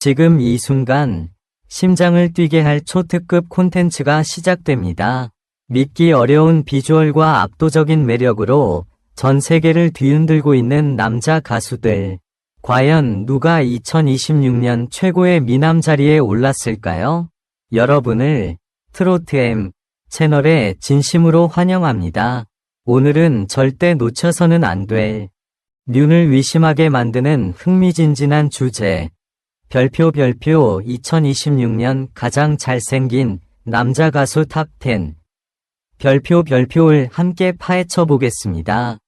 지금 이 순간 심장을 뛰게 할 초특급 콘텐츠가 시작됩니다. 믿기 어려운 비주얼과 압도적인 매력으로 전 세계를 뒤흔들고 있는 남자 가수들. 과연 누가 2026년 최고의 미남 자리에 올랐을까요? 여러분을 트로트M 채널에 진심으로 환영합니다. 오늘은 절대 놓쳐서는 안 될 눈을 위심하게 만드는 흥미진진한 주제. 별표 2026년 가장 잘생긴 남자 가수 탑10 별표를 함께 파헤쳐 보겠습니다.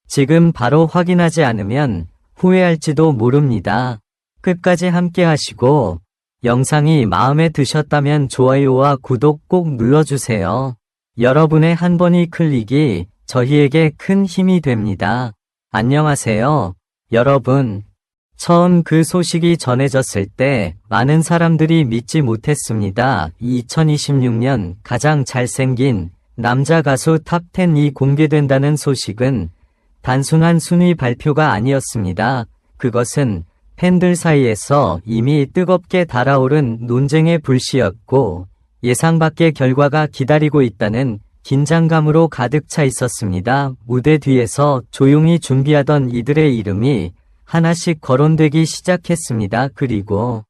지금 바로 확인하지 않으면 후회할지도 모릅니다. 끝까지 함께 하시고 영상이 마음에 드셨다면 좋아요와 구독 꼭 눌러주세요. 여러분의 한 번의 클릭이 저희에게 큰 힘이 됩니다. 안녕하세요, 여러분. 처음 그 소식이 전해졌을 때 많은 사람들이 믿지 못했습니다. 2026년 가장 잘생긴 남자 가수 탑10이 공개된다는 소식은 단순한 순위 발표가 아니었습니다. 그것은 팬들 사이에서 이미 뜨겁게 달아오른 논쟁의 불씨였고 예상 밖의 결과가 기다리고 있다는 긴장감으로 가득 차 있었습니다. 무대 뒤에서 조용히 준비하던 이들의 이름이 하나씩 거론되기 시작했습니다. 그리고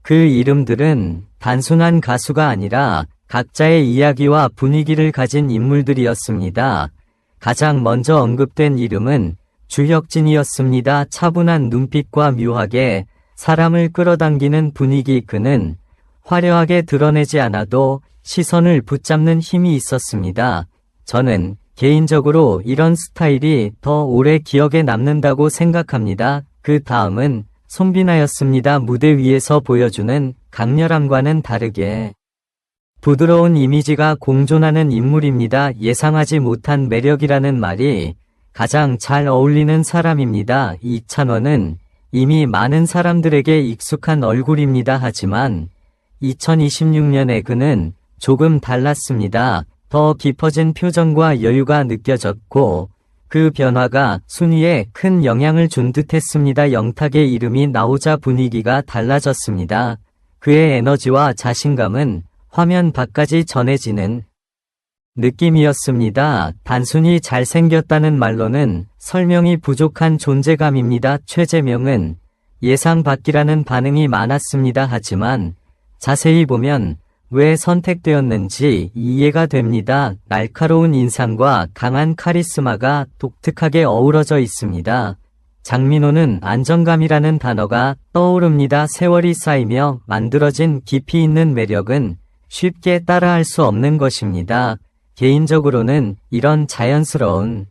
그 이름들은 단순한 가수가 아니라 각자의 이야기와 분위기를 가진 인물들이었습니다. 가장 먼저 언급된 이름은 주혁진이었습니다. 차분한 눈빛과 묘하게 사람을 끌어당기는 분위기. 그는 화려하게 드러내지 않아도 시선을 붙잡는 힘이 있었습니다. 저는 개인적으로 이런 스타일이 더 오래 기억에 남는다고 생각합니다. 그 다음은 손비나였습니다. 무대 위에서 보여주는 강렬함과는 다르게 부드러운 이미지가 공존하는 인물입니다. 예상하지 못한 매력이라는 말이 가장 잘 어울리는 사람입니다. 이찬원은 이미 많은 사람들에게 익숙한 얼굴입니다. 하지만 2026년에 그는 조금 달랐습니다. 더 깊어진 표정과 여유가 느껴졌고 그 변화가 순위에 큰 영향을 준 듯했습니다. 영탁의 이름이 나오자 분위기가 달라졌습니다. 그의 에너지와 자신감은 화면 밖까지 전해지는 느낌이었습니다. 단순히 잘생겼다는 말로는 설명이 부족한 존재감입니다. 최재명은 예상 밖이라는 반응이 많았습니다. 하지만 자세히 보면 왜 선택되었는지 이해가 됩니다. 날카로운 인상과 강한 카리스마가 독특하게 어우러져 있습니다. 장민호는 안정감이라는 단어가 떠오릅니다. 세월이 쌓이며 만들어진 깊이 있는 매력은 쉽게 따라할 수 없는 것입니다. 개인적으로는 이런 자연스러운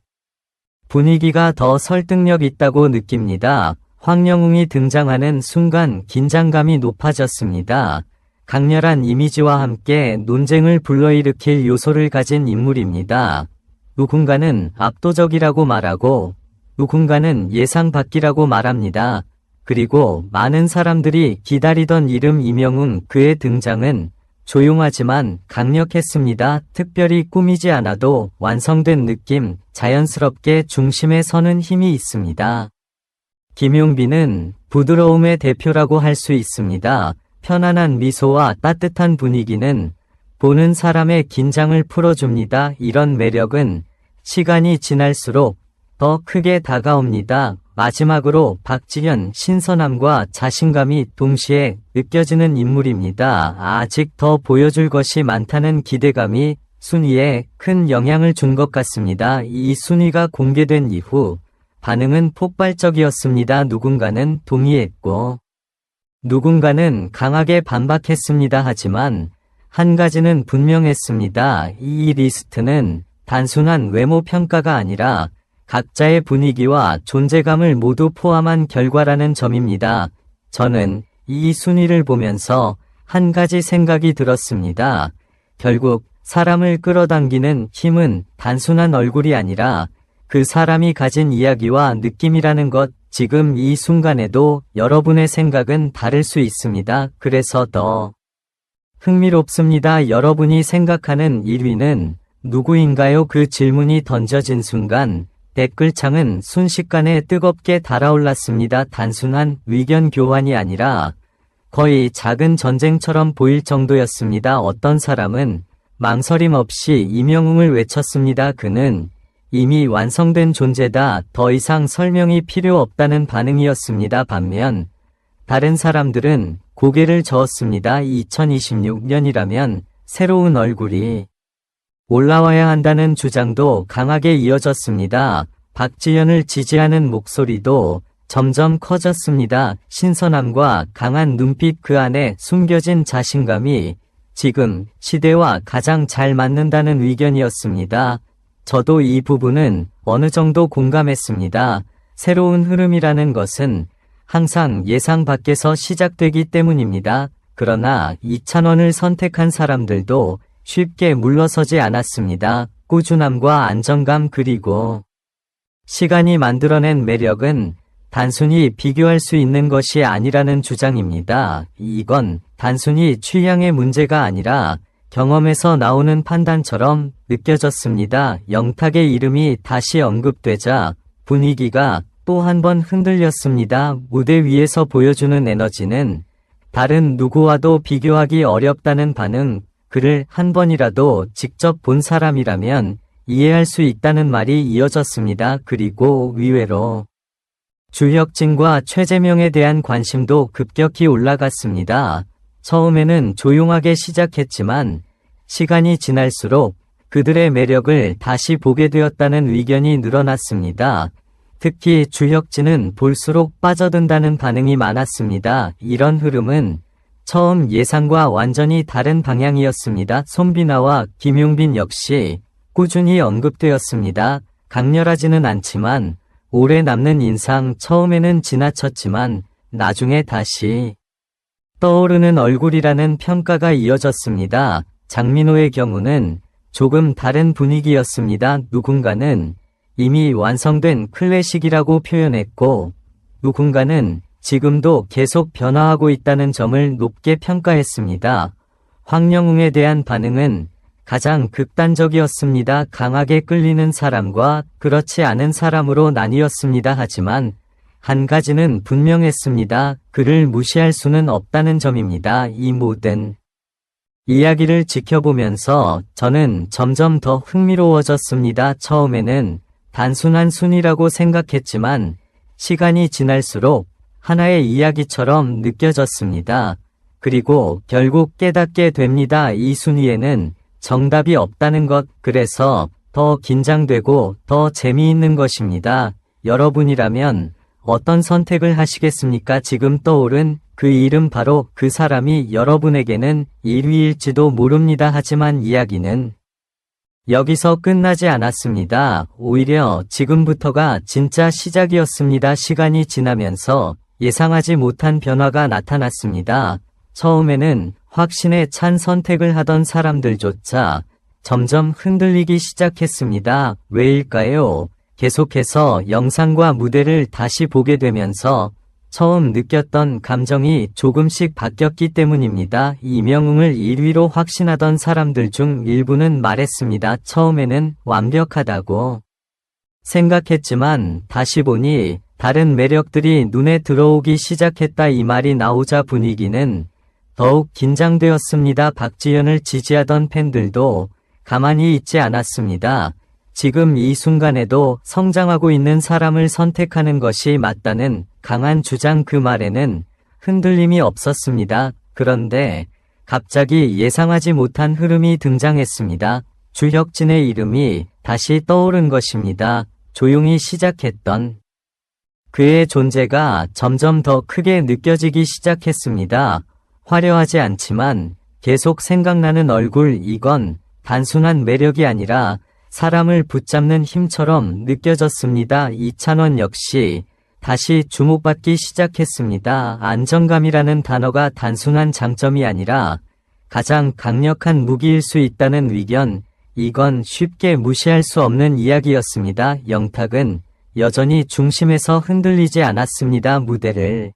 분위기가 더 설득력 있다고 느낍니다. 황영웅이 등장하는 순간 긴장감이 높아졌습니다. 강렬한 이미지와 함께 논쟁을 불러일으킬 요소를 가진 인물입니다. 누군가는 압도적이라고 말하고 누군가는 예상 밖이라고 말합니다. 그리고 많은 사람들이 기다리던 이름 이명웅. 그의 등장은 조용하지만 강력했습니다. 특별히 꾸미지 않아도 완성된 느낌, 자연스럽게 중심에 서는 힘이 있습니다. 김용빈은 부드러움의 대표라고 할 수 있습니다. 편안한 미소와 따뜻한 분위기는 보는 사람의 긴장을 풀어줍니다. 이런 매력은 시간이 지날수록 더 크게 다가옵니다. 마지막으로 박지현, 신선함과 자신감이 동시에 느껴지는 인물입니다. 아직 더 보여줄 것이 많다는 기대감이 순위에 큰 영향을 준 것 같습니다. 이 순위가 공개된 이후 반응은 폭발적이었습니다. 누군가는 동의했고 누군가는 강하게 반박했습니다. 하지만 한 가지는 분명했습니다. 이 리스트는 단순한 외모 평가가 아니라 각자의 분위기와 존재감을 모두 포함한 결과라는 점입니다. 저는 이 순위를 보면서 한 가지 생각이 들었습니다. 결국 사람을 끌어당기는 힘은 단순한 얼굴이 아니라 그 사람이 가진 이야기와 느낌이라는 것. 지금 이 순간에도 여러분의 생각은 다를 수 있습니다. 그래서 더 흥미롭습니다. 여러분이 생각하는 1위는 누구인가요? 그 질문이 던져진 순간 댓글창은 순식간에 뜨겁게 달아올랐습니다. 단순한 의견 교환이 아니라 거의 작은 전쟁처럼 보일 정도였습니다. 어떤 사람은 망설임 없이 임영웅을 외쳤습니다. 그는 이미 완성된 존재다. 더 이상 설명이 필요 없다는 반응이었습니다. 반면 다른 사람들은 고개를 저었습니다. 2026년이라면 새로운 얼굴이 올라와야 한다는 주장도 강하게 이어졌습니다. 박지현을 지지하는 목소리도 점점 커졌습니다. 신선함과 강한 눈빛, 그 안에 숨겨진 자신감이 지금 시대와 가장 잘 맞는다는 의견이었습니다. 저도 이 부분은 어느 정도 공감했습니다. 새로운 흐름이라는 것은 항상 예상 밖에서 시작되기 때문입니다. 그러나 이찬원을 선택한 사람들도 쉽게 물러서지 않았습니다. 꾸준함과 안정감, 그리고 시간이 만들어낸 매력은 단순히 비교할 수 있는 것이 아니라는 주장입니다. 이건 단순히 취향의 문제가 아니라 경험에서 나오는 판단처럼 느껴졌습니다. 영탁의 이름이 다시 언급되자 분위기가 또 한 번 흔들렸습니다. 무대 위에서 보여주는 에너지는 다른 누구와도 비교하기 어렵다는 반응, 그를 한 번이라도 직접 본 사람이라면 이해할 수 있다는 말이 이어졌습니다. 그리고 의외로 주혁진과 최재명에 대한 관심도 급격히 올라갔습니다. 처음에는 조용하게 시작했지만 시간이 지날수록 그들의 매력을 다시 보게 되었다는 의견이 늘어났습니다. 특히 주혁진은 볼수록 빠져든다는 반응이 많았습니다. 이런 흐름은 처음 예상과 완전히 다른 방향이었습니다. 손비나와 김용빈 역시 꾸준히 언급되었습니다. 강렬하지는 않지만 오래 남는 인상, 처음에는 지나쳤지만 나중에 다시 떠오르는 얼굴이라는 평가가 이어졌습니다. 장민호의 경우는 조금 다른 분위기였습니다. 누군가는 이미 완성된 클래식이라고 표현했고, 누군가는 지금도 계속 변화하고 있다는 점을 높게 평가했습니다. 황영웅에 대한 반응은 가장 극단적이었습니다. 강하게 끌리는 사람과 그렇지 않은 사람으로 나뉘었습니다. 하지만 한 가지는 분명했습니다. 그를 무시할 수는 없다는 점입니다. 이 모든 이야기를 지켜보면서 저는 점점 더 흥미로워졌습니다. 처음에는 단순한 순위라고 생각했지만 시간이 지날수록 하나의 이야기처럼 느껴졌습니다. 그리고 결국 깨닫게 됩니다. 이 순위에는 정답이 없다는 것, 그래서 더 긴장되고 더 재미있는 것입니다. 여러분이라면 어떤 선택을 하시겠습니까? 지금 떠오른 그 이름, 바로 그 사람이 여러분에게는 1위일지도 모릅니다. 하지만 이야기는 여기서 끝나지 않았습니다. 오히려 지금부터가 진짜 시작이었습니다. 시간이 지나면서 예상하지 못한 변화가 나타났습니다. 처음에는 확신에 찬 선택을 하던 사람들조차 점점 흔들리기 시작했습니다. 왜일까요? 계속해서 영상과 무대를 다시 보게 되면서 처음 느꼈던 감정이 조금씩 바뀌었기 때문입니다. 이명웅을 1위로 확신하던 사람들 중 일부는 말했습니다. 처음에는 완벽하다고 생각했지만 다시 보니 다른 매력들이 눈에 들어오기 시작했다. 이 말이 나오자 분위기는 더욱 긴장되었습니다. 박지현을 지지하던 팬들도 가만히 있지 않았습니다. 지금 이 순간에도 성장하고 있는 사람을 선택하는 것이 맞다는 강한 주장, 그 말에는 흔들림이 없었습니다. 그런데 갑자기 예상하지 못한 흐름이 등장했습니다. 주혁진의 이름이 다시 떠오른 것입니다. 조용히 시작했던 그의 존재가 점점 더 크게 느껴지기 시작했습니다. 화려하지 않지만 계속 생각나는 얼굴, 이건 단순한 매력이 아니라 사람을 붙잡는 힘처럼 느껴졌습니다. 이찬원 역시 다시 주목받기 시작했습니다. 안정감이라는 단어가 단순한 장점이 아니라 가장 강력한 무기일 수 있다는 의견, 이건 쉽게 무시할 수 없는 이야기였습니다. 영탁은 여전히 중심에서 흔들리지 않았습니다. 무대를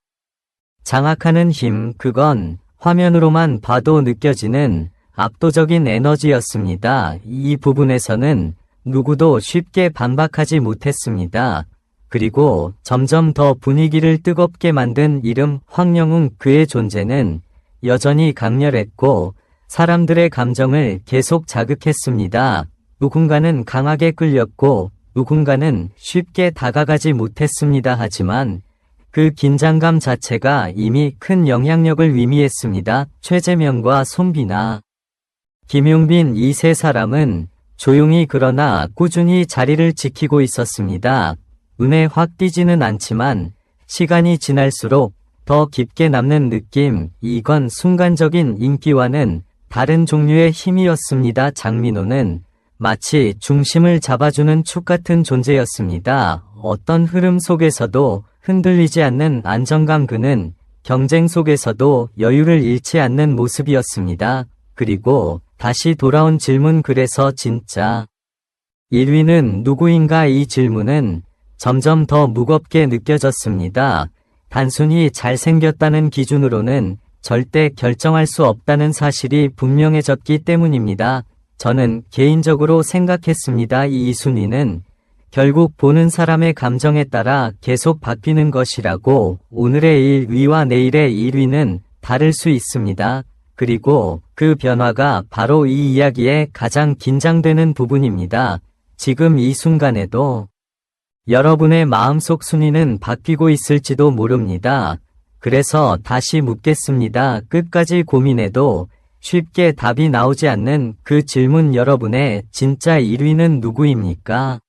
장악하는 힘, 그건 화면으로만 봐도 느껴지는 압도적인 에너지였습니다. 이 부분에서는 누구도 쉽게 반박하지 못했습니다. 그리고 점점 더 분위기를 뜨겁게 만든 이름 황영웅, 그의 존재는 여전히 강렬했고 사람들의 감정을 계속 자극했습니다. 누군가는 강하게 끌렸고 누군가는 쉽게 다가가지 못했습니다. 하지만 그 긴장감 자체가 이미 큰 영향력을 의미했습니다. 최재명과 손비나 김용빈, 이 세 사람은 조용히 그러나 꾸준히 자리를 지키고 있었습니다. 눈에 확 띄지는 않지만 시간이 지날수록 더 깊게 남는 느낌, 이건 순간적인 인기와는 다른 종류의 힘이었습니다. 장민호는 마치 중심을 잡아주는 축 같은 존재였습니다. 어떤 흐름 속에서도 흔들리지 않는 안정감, 그는 경쟁 속에서도 여유를 잃지 않는 모습이었습니다. 그리고 다시 돌아온 질문, 그래서 진짜 1위는 누구인가? 이 질문은 점점 더 무겁게 느껴졌습니다. 단순히 잘생겼다는 기준으로는 절대 결정할 수 없다는 사실이 분명해졌기 때문입니다. 저는 개인적으로 생각했습니다. 이 순위는 결국 보는 사람의 감정에 따라 계속 바뀌는 것이라고. 오늘의 1위와 내일의 1위는 다를 수 있습니다. 그리고 그 변화가 바로 이 이야기의 가장 긴장되는 부분입니다. 지금 이 순간에도 여러분의 마음속 순위는 바뀌고 있을지도 모릅니다. 그래서 다시 묻겠습니다. 끝까지 고민해도 쉽게 답이 나오지 않는 그 질문, 여러분의 진짜 1위는 누구입니까?